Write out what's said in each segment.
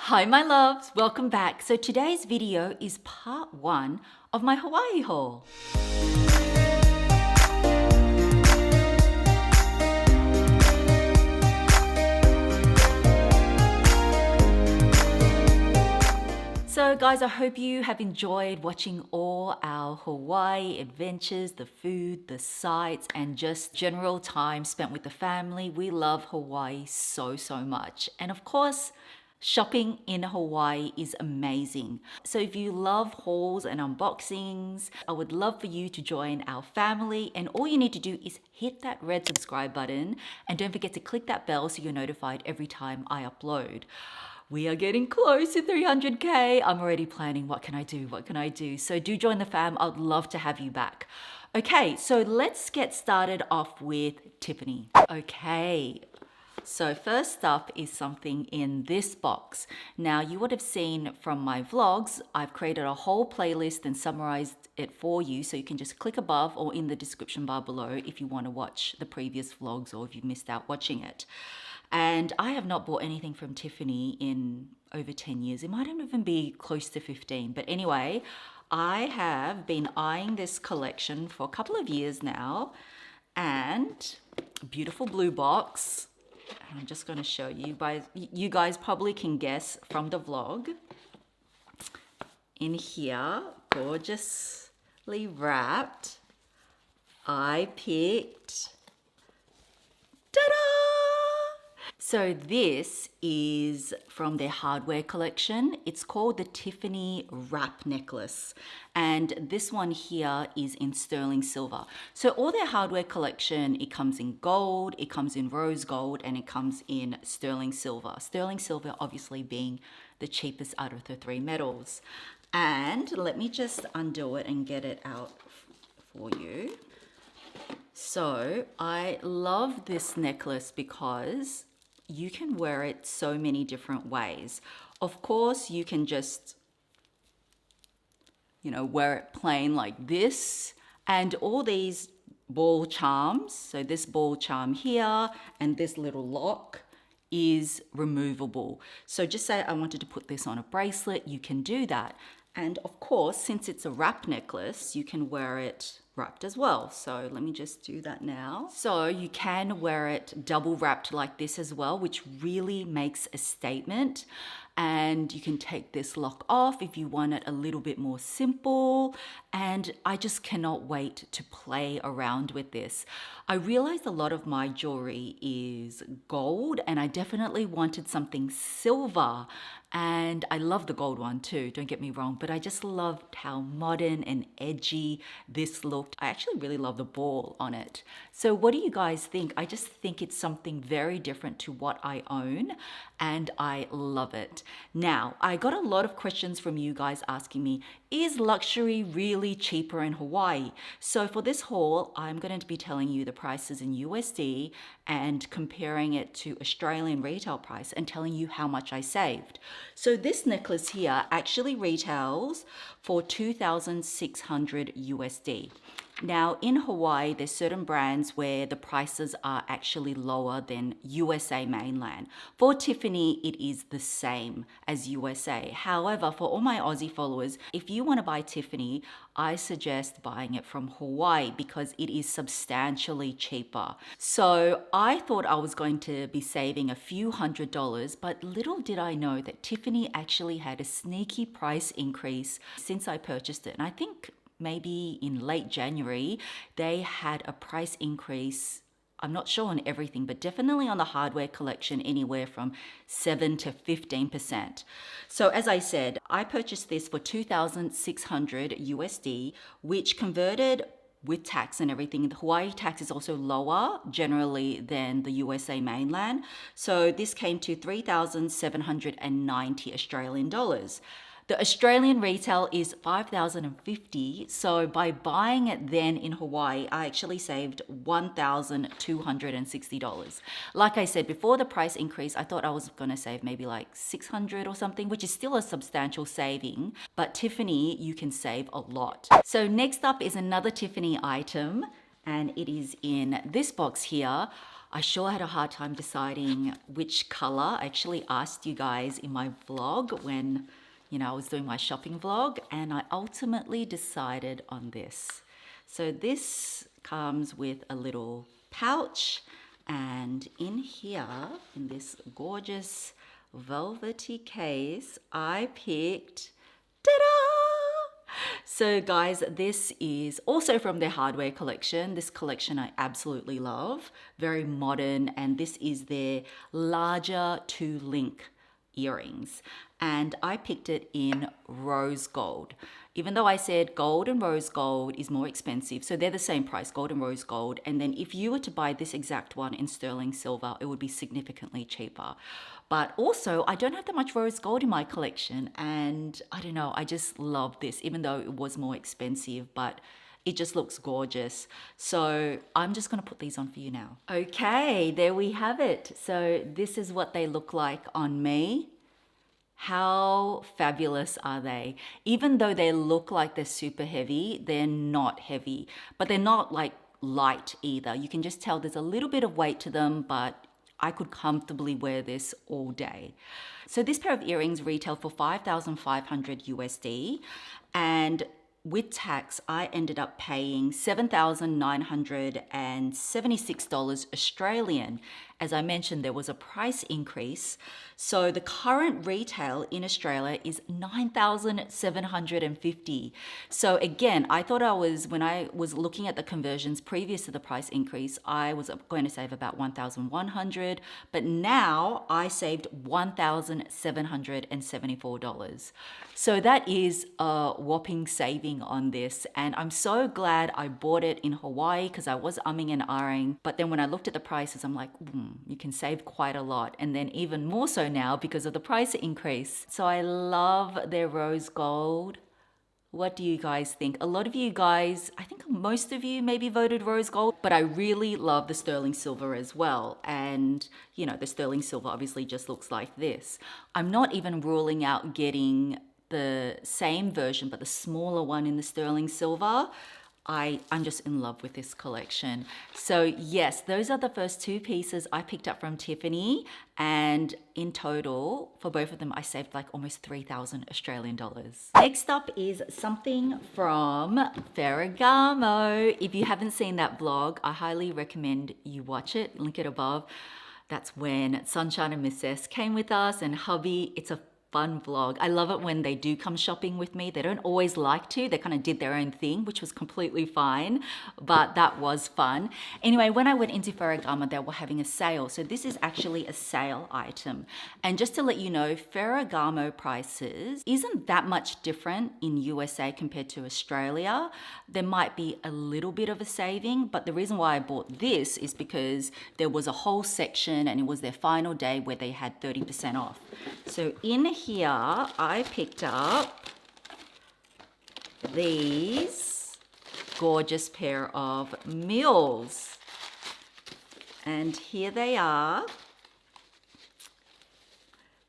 Hi my loves, welcome back. So today's video is part 1 of my Hawaii haul. So guys, I hope you have enjoyed watching all our Hawaii adventures, the food, the sights, and just general time spent with the family. We love Hawaii so much. And of course, shopping in Hawaii is amazing. So if you love hauls and unboxings, I would love for you to join our family. And all you need to do is hit that red subscribe button. And don't forget to click that bell so you're notified every time I upload. We are getting close to 300K. I'm already planning, what can I do? So do join the fam. I'd love to have you back. Okay, so let's get started off with Tiffany. Okay, so first up is something in this box. Now you would have seen from my vlogs, I've created a whole playlist and summarized it for you. So you can just click above or in the description bar below if you want to watch the previous vlogs or if you missed out watching it. And I have not bought anything from Tiffany in over 10 years. It might even be close to 15. But anyway, I have been eyeing this collection for a couple of years now. And beautiful blue box. I'm just going to show you. You guys probably can guess from the vlog. In here, gorgeously wrapped, I picked, ta-da! So this is from their hardware collection. It's called the Tiffany Wrap Necklace. And this one here is in sterling silver. So all their hardware collection, it comes in gold, it comes in rose gold, and it comes in sterling silver. Sterling silver obviously being the cheapest out of the 3 metals. And let me just undo it and get it out for you. So I love this necklace because you can wear it so many different ways. Of course, you can just, wear it plain like this, and all these ball charms. So this ball charm here and this little lock is removable. So just say I wanted to put this on a bracelet, you can do that. And of course, since it's a wrap necklace, you can wear it wrapped as well. So let me just do that now. So you can wear it double wrapped like this as well, which really makes a statement. And you can take this lock off if you want it a little bit more simple. And I just cannot wait to play around with this. I realized a lot of my jewelry is gold and I definitely wanted something silver. And I love the gold one too, don't get me wrong, but I just loved how modern and edgy this looked. I actually really love the ball on it. So what do you guys think? I just think it's something very different to what I own and I love it. Now, I got a lot of questions from you guys asking me, is luxury really cheaper in Hawaii? So for this haul, I'm going to be telling you the prices in USD and comparing it to Australian retail price and telling you how much I saved. So this necklace here actually retails for 2,600 USD. Now in Hawaii, there's certain brands where the prices are actually lower than USA mainland. For Tiffany, it is the same as USA. However, for all my Aussie followers, if you want to buy Tiffany, I suggest buying it from Hawaii because it is substantially cheaper. So I thought I was going to be saving a few $100s, but little did I know that Tiffany actually had a sneaky price increase since I purchased it. And I think maybe in late January, they had a price increase. I'm not sure on everything, but definitely on the hardware collection, anywhere from 7 to 15%. So as I said, I purchased this for 2,600 USD, which converted with tax and everything. The Hawaii tax is also lower generally than the USA mainland. So this came to 3,790 Australian dollars. The Australian retail is $5,050, so by buying it then in Hawaii, I actually saved $1,260. Like I said, before the price increase, I thought I was going to save maybe like $600 or something, which is still a substantial saving, but Tiffany, you can save a lot. So next up is another Tiffany item, and it is in this box here. I sure had a hard time deciding which color. I actually asked you guys in my vlog when, I was doing my shopping vlog, and I ultimately decided on this. So this comes with a little pouch, and in here, in this gorgeous velvety case, I picked, ta-da! So guys, this is also from their hardware collection. This collection I absolutely love, very modern, and this is their larger 2-link earrings. And I picked it in rose gold. Even though I said gold and rose gold is more expensive, so they're the same price, gold and rose gold. And then if you were to buy this exact one in sterling silver, it would be significantly cheaper. But also, I don't have that much rose gold in my collection, and I don't know, I just love this, even though it was more expensive, but it just looks gorgeous. So I'm just gonna put these on for you now. Okay, there we have it. So this is what they look like on me. How fabulous are they? Even though they look like they're super heavy, they're not heavy, but they're not like light either. You can just tell there's a little bit of weight to them, but I could comfortably wear this all day. So this pair of earrings retail for 5,500 USD, and with tax, I ended up paying $7,976 Australian. As I mentioned, there was a price increase. So the current retail in Australia is $9,750. So again, I thought when I was looking at the conversions previous to the price increase, I was going to save about $1,100, but now I saved $1,774. So that is a whopping saving on this. And I'm so glad I bought it in Hawaii, because I was umming and ahhing. But then when I looked at the prices, I'm like, you can save quite a lot. And then even more so now because of the price increase. So I love their rose gold. What do you guys think? A lot of you guys, I think most of you maybe voted rose gold, but I really love the sterling silver as well. And, the sterling silver obviously just looks like this. I'm not even ruling out getting the same version, but the smaller one in the sterling silver. I'm just in love with this collection. So yes, those are the first 2 pieces I picked up from Tiffany, and in total for both of them I saved like almost 3,000 Australian dollars. Next up is something from Ferragamo. If you haven't seen that vlog, I highly recommend you watch it, link it above. That's when Sunshine and Miss S came with us, and hubby. It's a fun vlog. I love it when they do come shopping with me. They don't always like to. They kind of did their own thing, which was completely fine, but that was fun. Anyway, when I went into Ferragamo, they were having a sale. So this is actually a sale item. And just to let you know, Ferragamo prices isn't that much different in USA compared to Australia. There might be a little bit of a saving, but the reason why I bought this is because there was a whole section and it was their final day where they had 30% off. So in here, I picked up these gorgeous pair of mules. And here they are.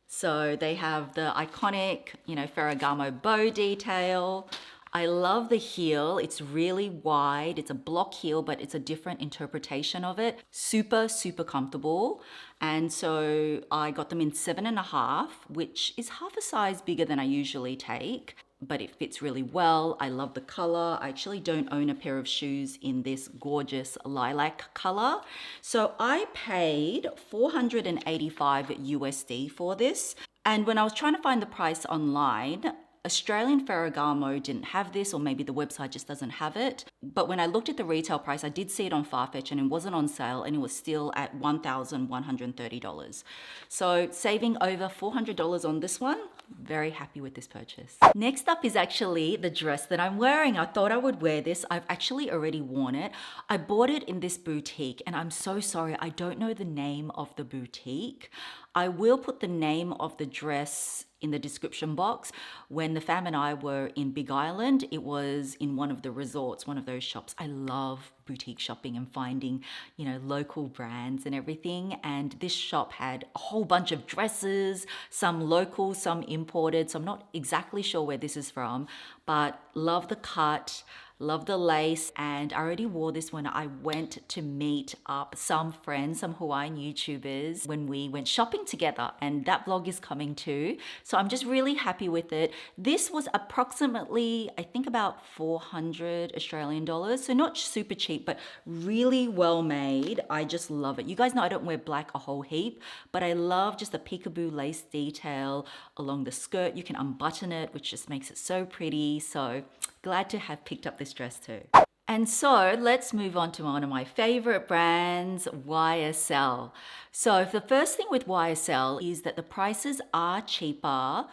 So they have the iconic, Ferragamo bow detail. I love the heel. It's really wide. It's a block heel, but it's a different interpretation of it. Super, super comfortable. And so I got them in 7.5, which is half a size bigger than I usually take, but it fits really well. I love the color. I actually don't own a pair of shoes in this gorgeous lilac color. So I paid 485 USD for this. And when I was trying to find the price online, Australian Ferragamo didn't have this, or maybe the website just doesn't have it. But when I looked at the retail price, I did see it on Farfetch and it wasn't on sale, and it was still at $1,130. So saving over $400 on this one. Very happy with this purchase. Next up is actually the dress that I'm wearing. I thought I would wear this. I've actually already worn it. I bought it in this boutique, and I'm so sorry, I don't know the name of the boutique. I will put the name of the dress in the description box. When the fam and I were in Big Island, it was in one of the resorts, one of those shops. I love boutique shopping and finding, local brands and everything. And this shop had a whole bunch of dresses, some local, some imported. So I'm not exactly sure where this is from, but love the cut. Love the lace, and I already wore this when I went to meet up some friends, some Hawaiian YouTubers, when we went shopping together, and that vlog is coming too. So I'm just really happy with it. This was approximately, I think, about 400 Australian dollars. So not super cheap, but really well made. I just love it. You guys know I don't wear black a whole heap, but I love just the peekaboo lace detail along the skirt. You can unbutton it, which just makes it so pretty. So glad to have picked up this dress too. And so let's move on to one of my favorite brands, YSL. So the first thing with YSL is that the prices are cheaper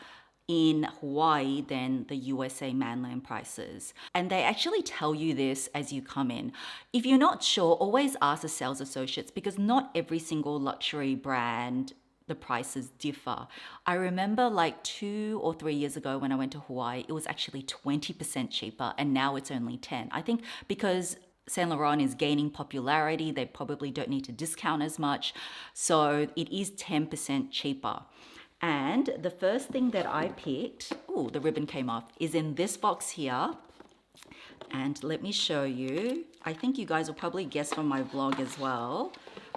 in Hawaii than the USA mainland prices. And they actually tell you this as you come in. If you're not sure, always ask the sales associates, because not every single luxury brand, the prices differ. I remember like 2 or 3 years ago when I went to Hawaii, it was actually 20% cheaper, and now it's only 10. I think because Saint Laurent is gaining popularity, they probably don't need to discount as much. So it is 10% cheaper. And the first thing that I picked, oh, the ribbon came off, is in this box here. And let me show you. I think you guys will probably guess from my vlog as well,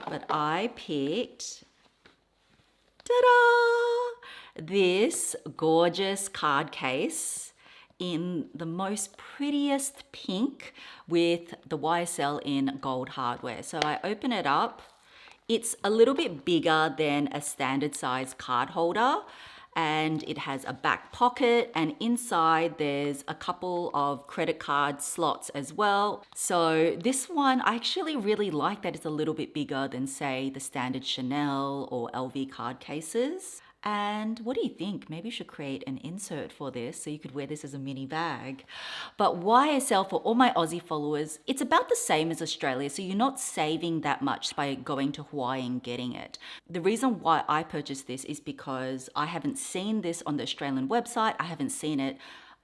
but I picked, ta-da! This gorgeous card case in the most prettiest pink with the YSL in gold hardware. So I open it up. It's a little bit bigger than a standard size card holder, and it has a back pocket, and inside there's a couple of credit card slots as well. So this one, I actually really like that it's a little bit bigger than, say, the standard Chanel or LV card cases. And what do you think? Maybe you should create an insert for this so you could wear this as a mini bag. But YSL, for all my Aussie followers, it's about the same as Australia, so you're not saving that much by going to Hawaii and getting it. The reason why I purchased this is because I haven't seen this on the Australian website. I haven't seen it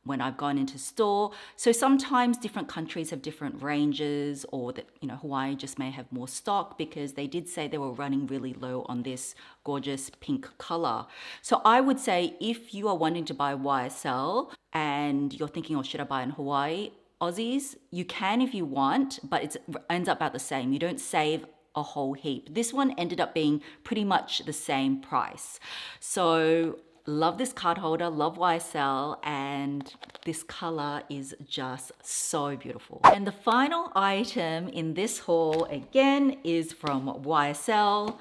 when I've gone into store. So sometimes different countries have different ranges, or that, you know, Hawaii just may have more stock, because they did say they were running really low on this gorgeous pink color. So I would say if you are wanting to buy YSL and you're thinking, oh, should I buy in Hawaii? Aussies, you can if you want, but it ends up about the same. You don't save a whole heap. This one ended up being pretty much the same price. So love this card holder, love YSL, and this color is just so beautiful. And the final item in this haul, again, is from YSL.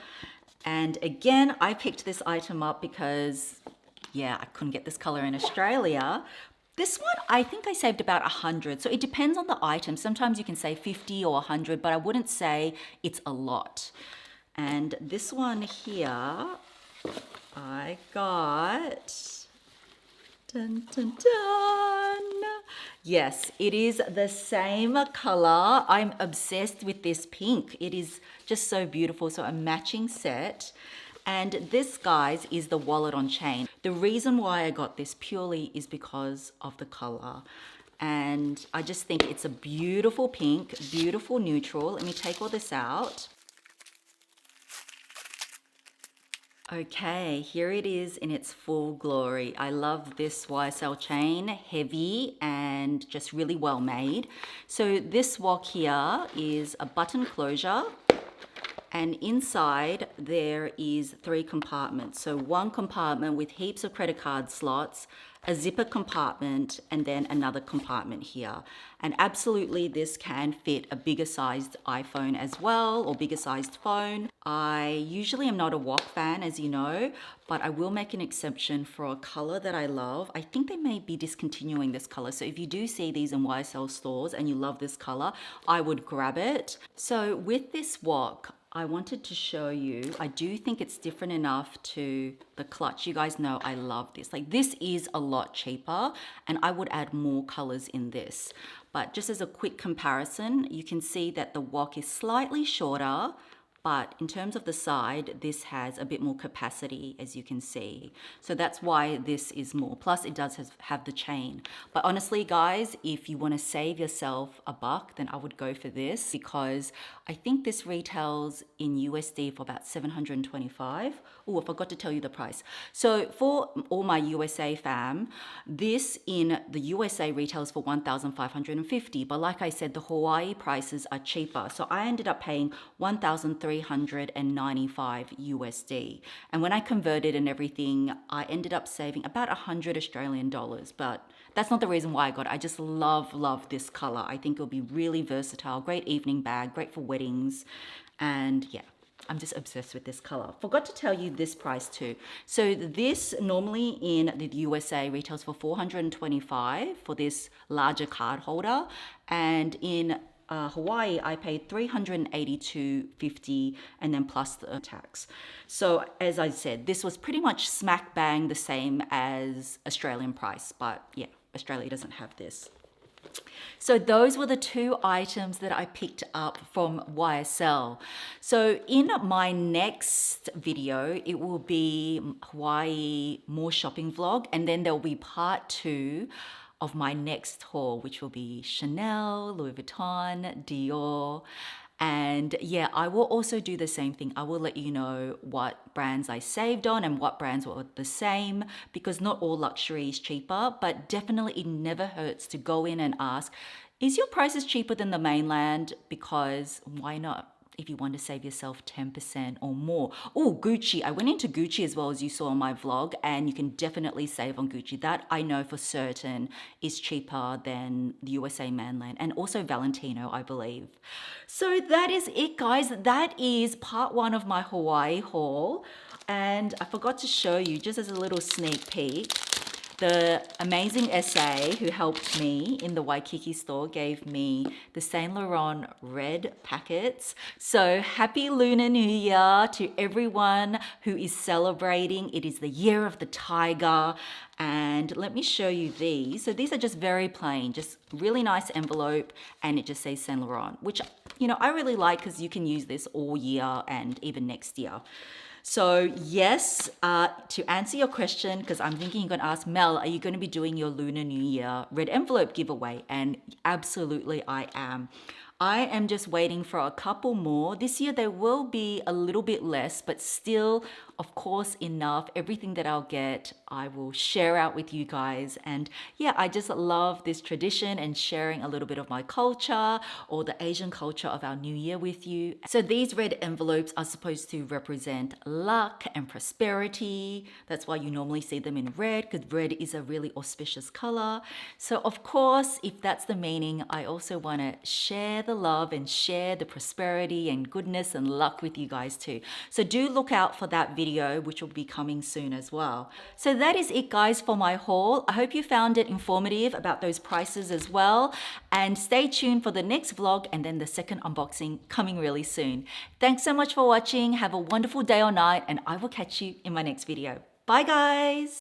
And again, I picked this item up because, yeah, I couldn't get this color in Australia. This one, I think I saved about 100. So it depends on the item. Sometimes you can save 50 or 100, but I wouldn't say it's a lot. And this one here, I got, dun, dun, dun. Yes, it is the same color. I'm obsessed with this pink. It is just so beautiful. So a matching set. And this, guys, is the wallet on chain. The reason why I got this purely is because of the color. And I just think it's a beautiful pink, beautiful neutral. Let me take all this out. Okay, here it is in its full glory. I love this YSL chain, heavy and just really well made. So this walk here is a button closure, and inside there is 3 compartments. So one compartment with heaps of credit card slots, a zipper compartment, and then another compartment here. And absolutely this can fit a bigger sized iPhone as well, or bigger sized phone. I usually am not a wok fan, as you know, but I will make an exception for a color that I love. I think they may be discontinuing this color. So if you do see these in YSL stores and you love this color, I would grab it. So with this wok, I wanted to show you, I do think it's different enough to the clutch. You guys know I love this. Like, this is a lot cheaper, and I would add more colors in this. But just as a quick comparison, you can see that the wok is slightly shorter, but in terms of the side, this has a bit more capacity, as you can see. So that's why this is more. Plus it does have the chain. But honestly, guys, if you want to save yourself a buck, then I would go for this, because I think this retails in USD for about 725. Oh, I forgot to tell you the price. So for all my USA fam, this in the USA retails for 1,550. But like I said, the Hawaii prices are cheaper. So I ended up paying 1,395 USD. And when I converted and everything, I ended up saving about 100 Australian dollars. But that's not the reason why I got it. I just love this color. I think it'll be really versatile, great evening bag, great for weddings. And yeah, I'm just obsessed with this color. Forgot to tell you this price too. So this normally in the USA retails for 425 for this larger card holder. And in Hawaii, I paid $382.50 and then plus the tax. So as I said, this was pretty much smack bang the same as Australian price, but yeah, Australia doesn't have this. So those were the two items that I picked up from YSL. So in my next video, it will be Hawaii more shopping vlog, and then there'll be part 2 of my next haul, which will be Chanel, Louis Vuitton, Dior. And yeah, I will also do the same thing. I will let you know what brands I saved on and what brands were the same, because not all luxury is cheaper, but definitely it never hurts to go in and ask, is your prices cheaper than the mainland? Because why not? If you want to save yourself 10% or more. Oh, Gucci. I went into Gucci as well, as you saw on my vlog, and you can definitely save on Gucci. That I know for certain is cheaper than the USA mainland, and also Valentino, I believe. So that is it, guys. That is part 1 of my Hawaii haul. And I forgot to show you, just as a little sneak peek, the amazing SA who helped me in the Waikiki store gave me the Saint Laurent red packets. So happy Lunar New Year to everyone who is celebrating. It is the year of the tiger. And let me show you these. So these are just very plain, just really nice envelope, and it just says Saint Laurent, which, you know, I really like because you can use this all year and even next year. So yes, to answer your question, because I'm thinking you're going to ask, Mel, are you going to be doing your Lunar New Year red envelope giveaway? And absolutely I am. I am just waiting for a couple more. This year there will be a little bit less, but still, of course, enough. Everything that I'll get, I will share out with you guys. And yeah, I just love this tradition and sharing a little bit of my culture or the Asian culture of our new year with you. So these red envelopes are supposed to represent luck and prosperity. That's why you normally see them in red, because red is a really auspicious color. So of course, if that's the meaning, I also want to share the love and share the prosperity and goodness and luck with you guys too. So do look out for that video, which will be coming soon as well. So that is it, guys, for my haul. I hope you found it informative about those prices as well. And stay tuned for the next vlog and then the second unboxing coming really soon. Thanks so much for watching. Have a wonderful day or night, and I will catch you in my next video. Bye, guys.